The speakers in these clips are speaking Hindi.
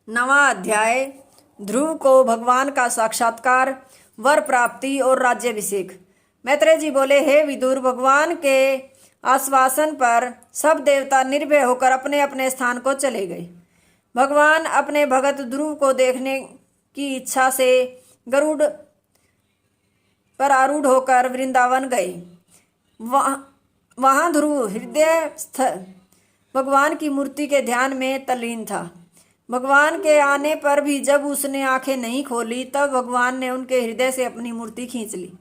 नवा अध्याय। ध्रुव को भगवान का साक्षात्कार, वर प्राप्ति और राज्याभिषेक। मैत्रेय जी बोले, हे विदुर, भगवान के आश्वासन पर सब देवता निर्भय होकर अपने अपने स्थान को चले गए। भगवान अपने भगत ध्रुव को देखने की इच्छा से गरुड़ पर आरूढ़ होकर वृंदावन गए। वहां ध्रुव हृदयस्थ भगवान की मूर्ति के ध्यान में तल्लीन था। भगवान के आने पर भी जब उसने आंखें नहीं खोली, तब भगवान ने उनके हृदय से अपनी मूर्ति खींच ली।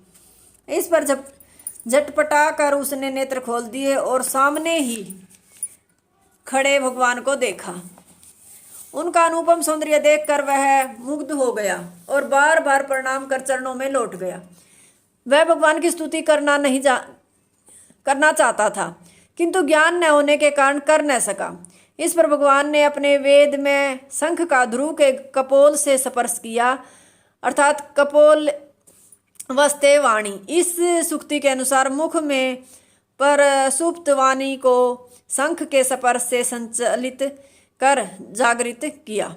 इस पर जब झटपटा कर उसने नेत्र खोल दिए और सामने ही खड़े भगवान को देखा। उनका अनुपम सौंदर्य देखकर वह मुग्ध हो गया और बार बार प्रणाम कर चरणों में लौट गया। वह भगवान की स्तुति करना चाहता था, किंतु ज्ञान न होने के कारण कर न सका। इस पर भगवान ने अपने वेद में शंख का ध्रुव के कपोल से स्पर्श किया, अर्थात कपोल वस्ते वाणी। इस सूक्ति के अनुसार मुख में पर सुप्त वाणी को शंख के स्पर्श से संचालित कर जागृत किया।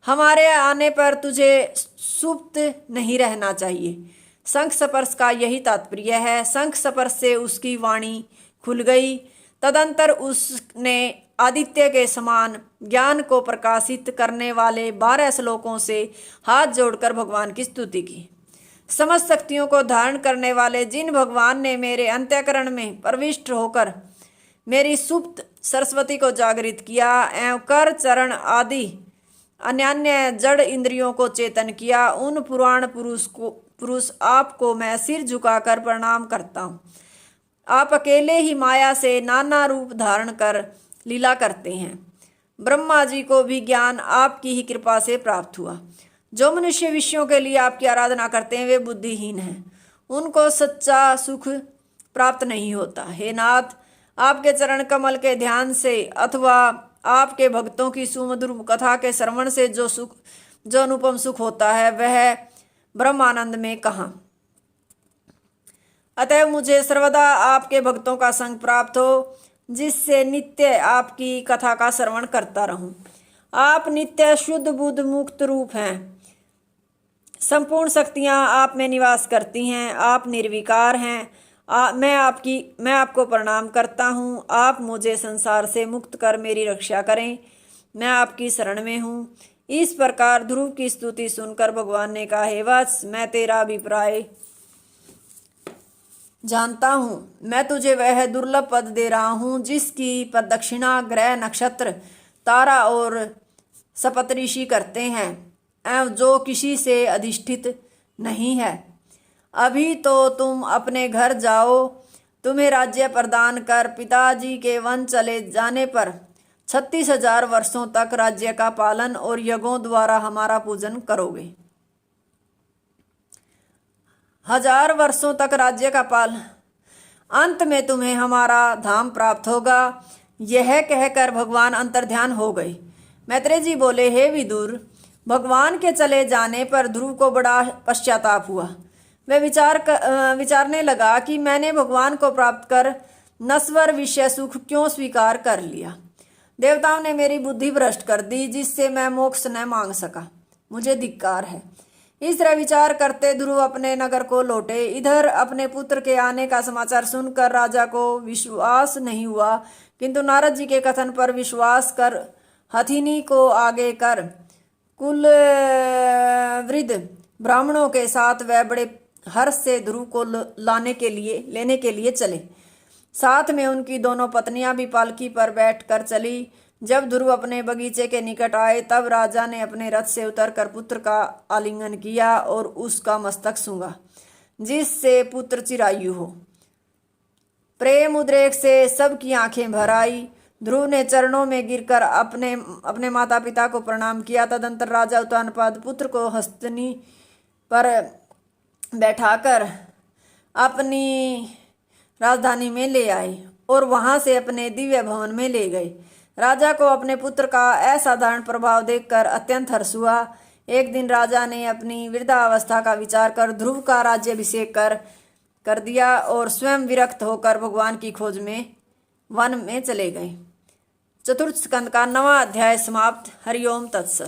हमारे आने पर तुझे सुप्त नहीं रहना चाहिए। शंख स्पर्श का यही तात्पर्य है। शंख स्पर्श से उसकी वाणी खुल गई। तदंतर उसने आदित्य के समान ज्ञान को प्रकाशित करने वाले 12 श्लोकों से हाथ जोड़कर भगवान की स्तुति की। समस्त शक्तियों को धारण करने वाले जिन भगवान ने मेरे अंतःकरण में प्रविष्ट होकर मेरी सुप्त सरस्वती को जागृत किया एवं कर चरण आदि अन्यान्य जड़ इंद्रियों को चेतन किया, उन पुराण पुरुष आपको मैं सिर झुकाकर प्रणाम करता हूँ। आप अकेले ही माया से नाना रूप धारण कर लीला करते हैं। ब्रह्मा जी को भी ज्ञान आपकी ही कृपा से प्राप्त हुआ। जो मनुष्य विषयों के लिए आपकी आराधना करते हैं वे बुद्धिहीन हैं, उनको सच्चा सुख प्राप्त नहीं होता। हे नाथ, आपके चरण कमल के ध्यान से अथवा आपके भक्तों की सुमधुर कथा के श्रवण से जो अनुपम सुख होता है, वह ब्रह्मानंद में कहाँ। अतएव मुझे सर्वदा आपके भक्तों का संग प्राप्त हो, जिससे नित्य आपकी कथा का श्रवण करता रहूं। आप नित्य शुद्ध बुद्ध मुक्त रूप हैं। संपूर्ण शक्तियां आप में निवास करती हैं। आप निर्विकार हैं। मैं आपको प्रणाम करता हूँ। आप मुझे संसार से मुक्त कर मेरी रक्षा करें। मैं आपकी शरण में हूँ। इस प्रकार ध्रुव की स्तुति सुनकर भगवान ने कहा, हे वत्स, मैं तेरा अभिप्राय जानता हूँ। मैं तुझे वह दुर्लभ पद दे रहा हूँ जिसकी प्रदक्षिणा ग्रह, नक्षत्र, तारा और सप्तऋषि करते हैं एवं जो किसी से अधिष्ठित नहीं है। अभी तो तुम अपने घर जाओ। तुम्हें राज्य प्रदान कर पिताजी के वन चले जाने पर 36,000 वर्षों तक राज्य का पालन और यज्ञों द्वारा हमारा पूजन करोगे। 1000 वर्षों तक राज्य का पालन, अंत में तुम्हें हमारा धाम प्राप्त होगा। यह कहकर भगवान अंतर्ध्यान हो गए। मैत्रेय जी बोले, हे विदुर, भगवान के चले जाने पर ध्रुव को बड़ा पश्चाताप हुआ। वह विचारने लगा कि मैंने भगवान को प्राप्त कर नश्वर विषय सुख क्यों स्वीकार कर लिया। देवताओं ने मेरी बुद्धि भ्रष्ट कर दी, जिससे मैं मोक्ष न मांग सका। मुझे धिक्कार है। इस तरह विचार करते ध्रुव अपने नगर को लौटे। इधर अपने पुत्र के आने का समाचार सुनकर राजा को विश्वास नहीं हुआ, किंतु नारद जी के कथन पर विश्वास कर हथिनी को आगे कर कुल वृद्ध ब्राह्मणों के साथ वह बड़े हर्ष से ध्रुव को लेने के लिए चले। साथ में उनकी दोनों पत्नियां भी पालकी पर बैठकर चली। जब ध्रुव अपने बगीचे के निकट आए, तब राजा ने अपने रथ से उतरकर पुत्र का आलिंगन किया और उसका मस्तक सूंघा, जिससे पुत्र चिरायु हो। प्रेम उद्रेक से सबकी आंखें भर आई। ध्रुव ने चरणों में गिरकर अपने माता पिता को प्रणाम किया। तदंतर राजा उत्तानपाद पुत्र को हस्तनी पर बैठाकर अपनी राजधानी में ले आए और वहां से अपने दिव्य भवन में ले गए। राजा को अपने पुत्र का असाधारण प्रभाव देखकर अत्यंत हर्ष हुआ। एक दिन राजा ने अपनी वृद्धावस्था का विचार कर ध्रुव का राज्याभिषेक कर दिया और स्वयं विरक्त होकर भगवान की खोज में वन में चले गए। चतुर्थ स्कंद का 9वां अध्याय समाप्त। हरिओम तत्सत।